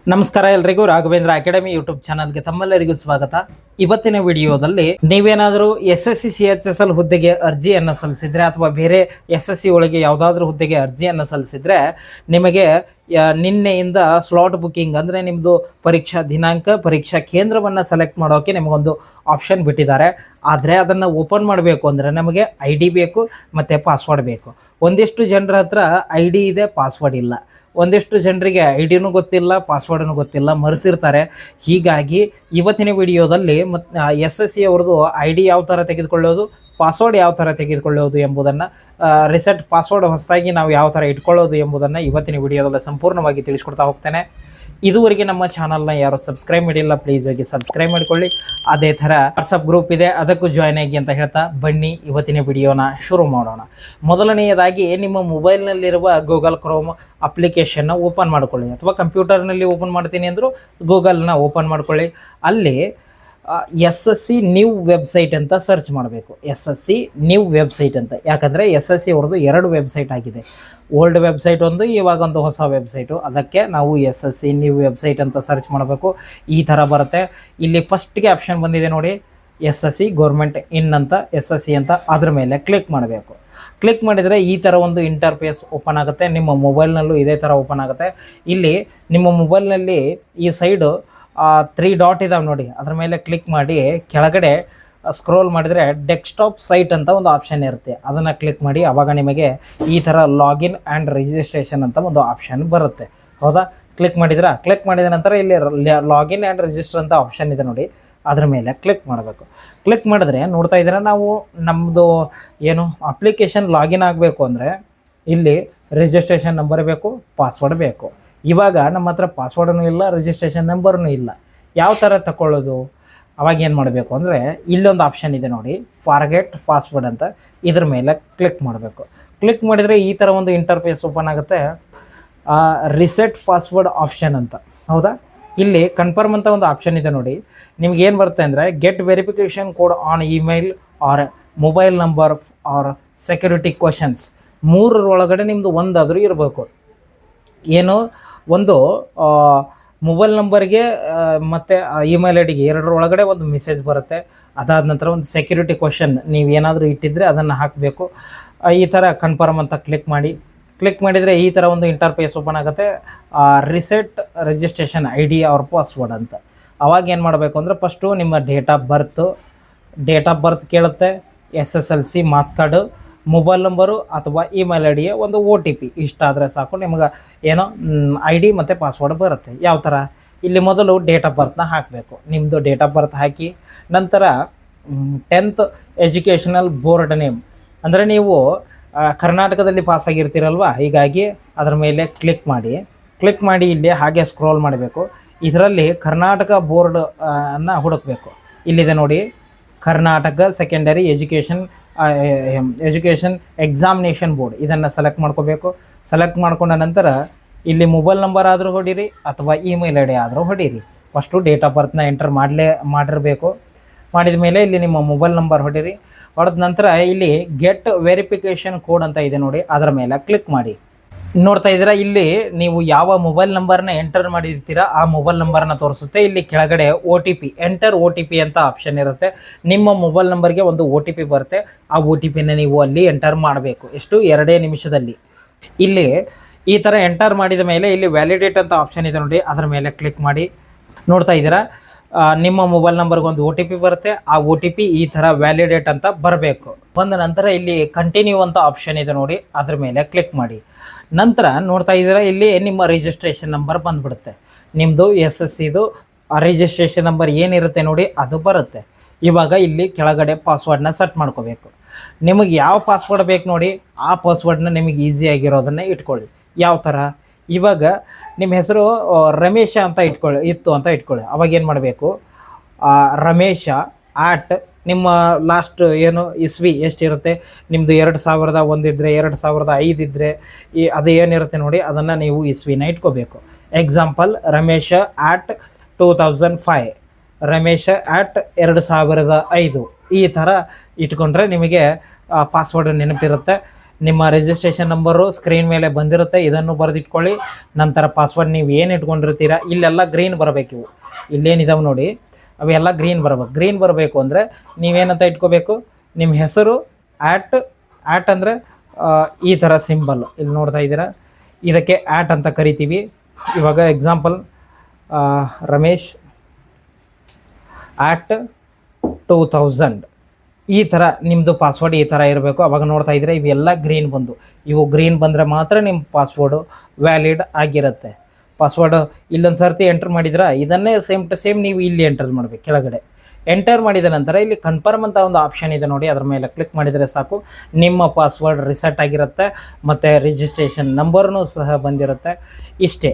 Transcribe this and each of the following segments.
ನಮಸ್ಕಾರ ಎಲ್ರಿಗೂ Raghavendra academy YouTube ಚಾನಲ್ಗೆ ತಮ್ಮೆಲ್ಲರಿಗೂ ಸ್ವಾಗತ. ಇವತ್ತಿನ ವಿಡಿಯೋದಲ್ಲಿ ನೀವೇನಾದರೂ SSC CHSL ಹುದ್ದೆಗೆ ಅರ್ಜಿಯನ್ನು ಸಲ್ಲಿಸಿದ್ರೆ ಅಥವಾ ಬೇರೆ SSC ಒಳಗೆ ಯಾವುದಾದ್ರೂ ಹುದ್ದೆಗೆ ಅರ್ಜಿಯನ್ನು ಸಲ್ಲಿಸಿದ್ರೆ ನಿಮಗೆ ನಿನ್ನೆಯಿಂದ ಸ್ಲಾಟ್ ಬುಕ್ಕಿಂಗ್ ಅಂದರೆ ನಿಮ್ಮದು ಪರೀಕ್ಷಾ ದಿನಾಂಕ ಪರೀಕ್ಷಾ ಕೇಂದ್ರವನ್ನು ಸೆಲೆಕ್ಟ್ ಮಾಡೋಕ್ಕೆ ನಿಮಗೊಂದು ಆಪ್ಷನ್ ಬಿಟ್ಟಿದ್ದಾರೆ. ಆದರೆ ಅದನ್ನು ಓಪನ್ ಮಾಡಬೇಕು ಅಂದರೆ ನಮಗೆ ID ಬೇಕು ಮತ್ತು ಪಾಸ್ವರ್ಡ್ ಬೇಕು. ಒಂದಿಷ್ಟು ಜನರ ಹತ್ರ ID ಇದೆ, ಪಾಸ್ವರ್ಡ್ ಇಲ್ಲ. ಒಂದಿಷ್ಟು ಜನರಿಗೆ ಐಡಿನೂ ಗೊತ್ತಿಲ್ಲ, ಪಾಸ್ವರ್ಡನ್ನು ಗೊತ್ತಿಲ್ಲ, ಮರೆತಿರ್ತಾರೆ. ಹೀಗಾಗಿ ಇವತ್ತಿನ ವಿಡಿಯೋದಲ್ಲಿ SSC ಅವ್ರದ್ದು ID ಯಾವ ಥರ ತೆಗೆದುಕೊಳ್ಳೋದು, ಪಾಸ್ವರ್ಡ್ ಯಾವ ಥರ ತೆಗೆದುಕೊಳ್ಳೋದು ಎಂಬುದನ್ನು, ರಿಸೆಟ್ ಪಾಸ್ವರ್ಡ್ ಹೊಸದಾಗಿ ನಾವು ಯಾವ ಥರ ಇಟ್ಕೊಳ್ಳೋದು ಎಂಬುದನ್ನು ಇವತ್ತಿನ ವಿಡಿಯೋದಲ್ಲಿ ಸಂಪೂರ್ಣವಾಗಿ ತಿಳಿಸ್ಕೊಡ್ತಾ ಹೋಗ್ತೇನೆ. ಇದುವರೆಗೆ ನಮ್ಮ ಚಾನಲ್ನ ಯಾರು ಸಬ್ಸ್ಕ್ರೈಬ್ ಮಾಡಿಲ್ಲ ಪ್ಲೀಸ್ ಹೋಗಿ ಸಬ್ಸ್ಕ್ರೈಬ್ ಮಾಡಿಕೊಳ್ಳಿ. ಅದೇ ಥರ ವಾಟ್ಸಪ್ ಗ್ರೂಪ್ ಇದೆ, ಅದಕ್ಕೂ ಜಾಯ್ನ್ ಆಗಿ ಅಂತ ಹೇಳ್ತಾ ಬನ್ನಿ ಇವತ್ತಿನ ವಿಡಿಯೋನ ಶುರು ಮಾಡೋಣ. ಮೊದಲನೆಯದಾಗಿ ನಿಮ್ಮ ಮೊಬೈಲ್ನಲ್ಲಿರುವ ಗೂಗಲ್ ಕ್ರೋಮ್ ಅಪ್ಲಿಕೇಶನ್ನ ಓಪನ್ ಮಾಡ್ಕೊಳ್ಳಿ, ಅಥವಾ ಕಂಪ್ಯೂಟರ್ನಲ್ಲಿ ಓಪನ್ ಮಾಡ್ತೀನಿ ಅಂದರೂ ಗೂಗಲ್ನ ಓಪನ್ ಮಾಡ್ಕೊಳ್ಳಿ. ಅಲ್ಲಿ SSC ನ್ಯೂ ವೆಬ್ಸೈಟ್ ಅಂತ ಸರ್ಚ್ ಮಾಡಬೇಕು. SSC ನ್ಯೂ ವೆಬ್ಸೈಟ್ ಅಂತ, ಯಾಕಂದರೆ SSC ಅವ್ರದ್ದು 2 ವೆಬ್ಸೈಟ್ ಆಗಿದೆ. ಓಲ್ಡ್ ವೆಬ್ಸೈಟ್ ಒಂದು, ಇವಾಗೊಂದು ಹೊಸ ವೆಬ್ಸೈಟು. ಅದಕ್ಕೆ ನಾವು SSC ನ್ಯೂ ವೆಬ್ಸೈಟ್ ಅಂತ ಸರ್ಚ್ ಮಾಡಬೇಕು. ಈ ಥರ ಬರುತ್ತೆ. ಇಲ್ಲಿ ಫಸ್ಟ್ಗೆ ಆಪ್ಷನ್ ಬಂದಿದೆ ನೋಡಿ, SSC ಗೌರ್ಮೆಂಟ್ ಇನ್ ಅಂತ, SSC ಅಂತ. ಅದ್ರ ಮೇಲೆ ಕ್ಲಿಕ್ ಮಾಡಬೇಕು. ಕ್ಲಿಕ್ ಮಾಡಿದರೆ ಈ ಥರ ಒಂದು ಇಂಟರ್ಫೇಸ್ ಓಪನ್ ಆಗುತ್ತೆ. ನಿಮ್ಮ ಮೊಬೈಲ್ನಲ್ಲೂ ಇದೇ ಥರ ಓಪನ್ ಆಗುತ್ತೆ. ಇಲ್ಲಿ ನಿಮ್ಮ ಮೊಬೈಲ್ನಲ್ಲಿ ಈ ಸೈಡು 3 ಡಾಟ್ ಇದಾವೆ ನೋಡಿ, ಅದ್ರ ಮೇಲೆ ಕ್ಲಿಕ್ ಮಾಡಿ ಕೆಳಗಡೆ ಸ್ಕ್ರೋಲ್ ಮಾಡಿದರೆ ಡೆಸ್ಕ್ಟಾಪ್ ಸೈಟ್ ಅಂತ ಒಂದು ಆಪ್ಷನ್ ಇರುತ್ತೆ. ಅದನ್ನು ಕ್ಲಿಕ್ ಮಾಡಿ ಆವಾಗ ನಿಮಗೆ ಈ ಥರ ಲಾಗಿನ್ ಆ್ಯಂಡ್ ರಿಜಿಸ್ಟ್ರೇಷನ್ ಅಂತ ಒಂದು ಆಪ್ಷನ್ ಬರುತ್ತೆ. ಹೌದಾ? ಕ್ಲಿಕ್ ಮಾಡಿದ ನಂತರ ಇಲ್ಲಿ ಲಾಗಿನ್ ಆ್ಯಂಡ್ ರಿಜಿಸ್ಟರ್ ಅಂತ ಆಪ್ಷನ್ ಇದೆ ನೋಡಿ, ಅದ್ರ ಮೇಲೆ ಕ್ಲಿಕ್ ಮಾಡಬೇಕು. ಕ್ಲಿಕ್ ಮಾಡಿದ್ರೆ ನೋಡ್ತಾ ಇದ್ದೀರಾ, ನಾವು ನಮ್ಮದು ಏನು ಅಪ್ಲಿಕೇಶನ್ ಲಾಗಿನ್ ಆಗಬೇಕು ಅಂದರೆ ಇಲ್ಲಿ ರಿಜಿಸ್ಟ್ರೇಷನ್ ನಂಬರ್ ಬೇಕು, ಪಾಸ್ವರ್ಡ್ ಬೇಕು. ಇವಾಗ ನಮ್ಮ ಹತ್ರ ಪಾಸ್ವರ್ಡೂ ಇಲ್ಲ, ರಿಜಿಸ್ಟ್ರೇಷನ್ ನಂಬರ್ನೂ ಇಲ್ಲ. ಯಾವ ಥರ ತಗೊಳ್ಳೋದು? ಅವಾಗ ಏನು ಮಾಡಬೇಕು ಅಂದರೆ ಇಲ್ಲೊಂದು ಆಪ್ಷನ್ ಇದೆ ನೋಡಿ, ಫಾರ್ಗೆಟ್ ಪಾಸ್ವರ್ಡ್ ಅಂತ. ಇದ್ರ ಮೇಲೆ ಕ್ಲಿಕ್ ಮಾಡಬೇಕು. ಕ್ಲಿಕ್ ಮಾಡಿದರೆ ಈ ಥರ ಒಂದು ಇಂಟರ್ಫೇಸ್ ಓಪನ್ ಆಗುತ್ತೆ. ರಿಸೆಟ್ ಪಾಸ್ವರ್ಡ್ ಆಪ್ಷನ್ ಅಂತ. ಹೌದಾ? ಇಲ್ಲಿ ಕನ್ಫರ್ಮ್ ಅಂತ ಒಂದು ಆಪ್ಷನ್ ಇದೆ ನೋಡಿ. ನಿಮ್ಗೆ ಏನು ಬರುತ್ತೆ ಅಂದರೆ get verification code on email or mobile number or security questions. 3 ನಿಮ್ಮದು ಒಂದಾದರೂ ಇರಬೇಕು. ಏನು, ಒಂದು ಮೊಬೈಲ್ ನಂಬರ್ಗೆ ಮತ್ತು ಇಮೇಲ್ ಐಡಿಗೆ 2 ಒಂದು ಮೆಸೇಜ್ ಬರುತ್ತೆ. ಅದಾದ ನಂತರ ಒಂದು ಸೆಕ್ಯೂರಿಟಿ ಕ್ವಶನ್ ನೀವು ಏನಾದರೂ ಇಟ್ಟಿದ್ದರೆ ಅದನ್ನು ಹಾಕಬೇಕು. ಈ ಥರ ಕನ್ಫರ್ಮ್ ಅಂತ ಕ್ಲಿಕ್ ಮಾಡಿ. ಕ್ಲಿಕ್ ಮಾಡಿದರೆ ಈ ಥರ ಒಂದು ಇಂಟರ್ಫೇಸ್ ಓಪನ್ ಆಗುತ್ತೆ. ರಿಸೆಟ್ ರಿಜಿಸ್ಟ್ರೇಷನ್ ID ಅವ್ರ ಪಾಸ್ವರ್ಡ್ ಅಂತ. ಅವಾಗ ಏನು ಮಾಡಬೇಕು ಅಂದರೆ ಫಸ್ಟು ನಿಮ್ಮ ಡೇಟ್ ಆಫ್ ಬರ್ತ್ ಕೇಳುತ್ತೆ, SSLC marks card, mobile number ಅಥವಾ ಇಮೇಲ್ ಐಡಿಯ ಒಂದು OTP. ಇಷ್ಟಾದರೆ ಸಾಕು, ನಿಮಗೆ ಏನೋ ID ಮತ್ತು ಪಾಸ್ವರ್ಡ್ ಬರುತ್ತೆ. ಯಾವ ಥರ? ಇಲ್ಲಿ ಮೊದಲು ಡೇಟ್ ಆಫ್ ಬರ್ತ್ನ ಹಾಕಬೇಕು. ನಿಮ್ಮದು ಡೇಟ್ ಆಫ್ ಬರ್ತ್ ಹಾಕಿ ನಂತರ 10th ಎಜುಕೇಷನಲ್ ಬೋರ್ಡ್ ನೇಮ್, ಅಂದರೆ ನೀವು ಕರ್ನಾಟಕದಲ್ಲಿ ಪಾಸಾಗಿರ್ತೀರಲ್ವ, ಹೀಗಾಗಿ ಅದರ ಮೇಲೆ ಕ್ಲಿಕ್ ಮಾಡಿ ಇಲ್ಲಿ ಹಾಗೆ ಸ್ಕ್ರೋಲ್ ಮಾಡಬೇಕು. ಇದರಲ್ಲಿ ಕರ್ನಾಟಕ ಬೋರ್ಡ್ ಅನ್ನು ಹುಡುಕಬೇಕು. ಇಲ್ಲಿದೆ ನೋಡಿ, Karnataka secondary education examination board. ಇದನ್ನು ಸೆಲೆಕ್ಟ್ ಮಾಡ್ಕೋಬೇಕು. ಸೆಲೆಕ್ಟ್ ಮಾಡ್ಕೊಂಡ ನಂತರ ಇಲ್ಲಿ ಮೊಬೈಲ್ ನಂಬರ್ ಆದರೂ ಹೊಡೀರಿ ಅಥವಾ ಇಮೇಲ್ ID ಆದರೂ ಹೊಡೀರಿ. ಫಸ್ಟು ಡೇಟ್ ಆಫ್ ಬರ್ತ್ನ ಎಂಟರ್ ಮಾಡಿರಬೇಕು. ಮಾಡಿದ ಮೇಲೆ ಇಲ್ಲಿ ನಿಮ್ಮ ಮೊಬೈಲ್ ನಂಬರ್ ಹೊಡೀರಿ. ಹೊಡೆದ ನಂತರ ಇಲ್ಲಿ ಗೆಟ್ ವೆರಿಫಿಕೇಷನ್ ಕೋಡ್ ಅಂತ ಇದೆ ನೋಡಿ, ಅದರ ಮೇಲೆ ಕ್ಲಿಕ್ ಮಾಡಿ. ನೋಡ್ತಾ ಇದ್ದೀರಾ, ಇಲ್ಲಿ ನೀವು ಯಾವ ಮೊಬೈಲ್ ನಂಬರ್ನ ಎಂಟರ್ ಮಾಡಿರ್ತೀರಾ ಆ ಮೊಬೈಲ್ ನಂಬರ್ನ ತೋರಿಸುತ್ತೆ. ಇಲ್ಲಿ ಕೆಳಗಡೆ OTP ಎಂಟರ್ OTP ಅಂತ ಆಪ್ಷನ್ ಇರುತ್ತೆ. ನಿಮ್ಮ ಮೊಬೈಲ್ ನಂಬರ್ಗೆ ಒಂದು OTP ಬರುತ್ತೆ. ಆ OTPನ ನೀವು ಅಲ್ಲಿ ಎಂಟರ್ ಮಾಡಬೇಕು. ಎಷ್ಟು? 2 ನಿಮಿಷದಲ್ಲಿ. ಇಲ್ಲಿ ಈ ಥರ ಎಂಟರ್ ಮಾಡಿದ ಮೇಲೆ ಇಲ್ಲಿ ವ್ಯಾಲಿಡೇಟ್ ಅಂತ ಆಪ್ಷನ್ ಇದೆ ನೋಡಿ, ಅದರ ಮೇಲೆ ಕ್ಲಿಕ್ ಮಾಡಿ. ನೋಡ್ತಾ ಇದ್ದೀರಾ, ನಿಮ್ಮ ಮೊಬೈಲ್ ನಂಬರ್ಗೆ ಒಂದು OTP ಬರುತ್ತೆ. ಆ OTP ಈ ಥರ ವ್ಯಾಲಿಡೇಟ್ ಅಂತ ಬರಬೇಕು. ಬಂದ ನಂತರ ಇಲ್ಲಿ ಕಂಟಿನ್ಯೂ ಅಂತ ಆಪ್ಷನ್ ಇದೆ ನೋಡಿ, ಅದ್ರ ಮೇಲೆ ಕ್ಲಿಕ್ ಮಾಡಿ. ನಂತರ ನೋಡ್ತಾ ಇದ್ದೀರಾ, ಇಲ್ಲಿ ನಿಮ್ಮ ರಿಜಿಸ್ಟ್ರೇಷನ್ ನಂಬರ್ ಬಂದುಬಿಡುತ್ತೆ. ನಿಮ್ಮದು SSCದು ರಿಜಿಸ್ಟ್ರೇಷನ್ ನಂಬರ್ ಏನಿರುತ್ತೆ ನೋಡಿ, ಅದು ಬರುತ್ತೆ. ಇವಾಗ ಇಲ್ಲಿ ಕೆಳಗಡೆ ಪಾಸ್ವರ್ಡ್ನ ಸೆಟ್ ಮಾಡ್ಕೋಬೇಕು. ನಿಮಗೆ ಯಾವ ಪಾಸ್ವರ್ಡ್ ಬೇಕು ನೋಡಿ, ಆ ಪಾಸ್ವರ್ಡ್ನ ನಿಮಗೆ ಈಸಿಯಾಗಿರೋದನ್ನೇ ಇಟ್ಕೊಳ್ಳಿ. ಯಾವ ಥರ? ಇವಾಗ ನಿಮ್ಮ ಹೆಸರು ರಮೇಶ ಅಂತ ಇಟ್ಕೊಳ್ಳಿ. ಅವಾಗ ಏನು ಮಾಡಬೇಕು, ರಮೇಶ @ ನಿಮ್ಮ ಲಾಸ್ಟ್ ಏನು ಇಸ್ವಿ ಎಷ್ಟಿರುತ್ತೆ, ನಿಮ್ಮದು 2001 ಇದ್ದರೆ, 2005 ಇದ್ದರೆ, ಅದು ಏನಿರುತ್ತೆ ನೋಡಿ ಅದನ್ನು ನೀವು ಇಸ್ವಿನ ಇಟ್ಕೋಬೇಕು. ಎಕ್ಸಾಂಪಲ್ ರಮೇಶ @ 2005, ರಮೇಶ @ 2005. ಈ ಥರ ಇಟ್ಕೊಂಡ್ರೆ ನಿಮಗೆ ಪಾಸ್ವರ್ಡ್ ನೆನಪಿರುತ್ತೆ. ನಿಮ್ಮ ರಿಜಿಸ್ಟ್ರೇಷನ್ ನಂಬರು ಸ್ಕ್ರೀನ್ ಮೇಲೆ ಬಂದಿರುತ್ತೆ, ಇದನ್ನು ಬರೆದಿಟ್ಕೊಳ್ಳಿ. ನಂತರ ಪಾಸ್ವರ್ಡ್ ನೀವು ಏನು ಇಟ್ಕೊಂಡಿರ್ತೀರಾ ಇಲ್ಲೆಲ್ಲ ಗ್ರೀನ್ ಬರಬೇಕು. ಇವು ಇಲ್ಲೇನಿದಾವೆ ನೋಡಿ ಅವೆಲ್ಲ ಗ್ರೀನ್ ಬರಬೇಕು. ಗ್ರೀನ್ ಬರಬೇಕು ಅಂದರೆ ನೀವೇನಂತ ಇಟ್ಕೋಬೇಕು, ನಿಮ್ಮ ಹೆಸರು ಆ್ಯಟ್ ಅಂದರೆ ಈ ಥರ ಸಿಂಬಲ್ ಇಲ್ಲಿ ನೋಡ್ತಾ ಇದ್ದೀರಾ, ಇದಕ್ಕೆ ಆ್ಯಟ್ ಅಂತ ಕರಿತೀವಿ. ಇವಾಗ ಎಕ್ಸಾಂಪಲ್ ರಮೇಶ್ @2000 ಈ ಥರ ನಿಮ್ಮದು ಪಾಸ್ವರ್ಡ್ ಈ ಥರ ಇರಬೇಕು. ಅವಾಗ ನೋಡ್ತಾ ಇದ್ದರೆ ಇವೆಲ್ಲ ಗ್ರೀನ್ ಬಂದು, ಇವು ಗ್ರೀನ್ ಬಂದರೆ ಮಾತ್ರ ನಿಮ್ಮ ಪಾಸ್ವರ್ಡು ವ್ಯಾಲಿಡ್ ಆಗಿರುತ್ತೆ. ಪಾಸ್ವರ್ಡ್ ಇಲ್ಲೊಂದು ಸರ್ತಿ ಎಂಟರ್ ಮಾಡಿದ್ರೆ ಇದನ್ನೇ ಸೇಮ್ ಟು ಸೇಮ್ ನೀವು ಇಲ್ಲಿ ಎಂಟರ್ ಮಾಡಬೇಕು. ಕೆಳಗಡೆ ಎಂಟರ್ ಮಾಡಿದ ನಂತರ ಇಲ್ಲಿ ಕನ್ಫರ್ಮ್ ಅಂತ ಒಂದು ಆಪ್ಷನ್ ಇದೆ ನೋಡಿ, ಅದರ ಮೇಲೆ ಕ್ಲಿಕ್ ಮಾಡಿದರೆ ಸಾಕು, ನಿಮ್ಮ ಪಾಸ್ವರ್ಡ್ ರಿಸೆಟ್ ಆಗಿರುತ್ತೆ ಮತ್ತು ರಿಜಿಸ್ಟ್ರೇಷನ್ ನಂಬರ್ನೂ ಸಹ ಬಂದಿರುತ್ತೆ. ಇಷ್ಟೇ.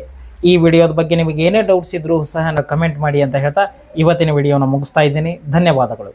ಈ ವಿಡಿಯೋದ ಬಗ್ಗೆ ನಿಮಗೆ ಏನೇ ಡೌಟ್ಸ್ ಇದ್ದರೂ ಸಹ ಕಮೆಂಟ್ ಮಾಡಿ ಅಂತ ಹೇಳ್ತಾ ಇವತ್ತಿನ ವಿಡಿಯೋನ ಮುಗಿಸ್ತಾ ಇದ್ದೀನಿ. ಧನ್ಯವಾದಗಳು.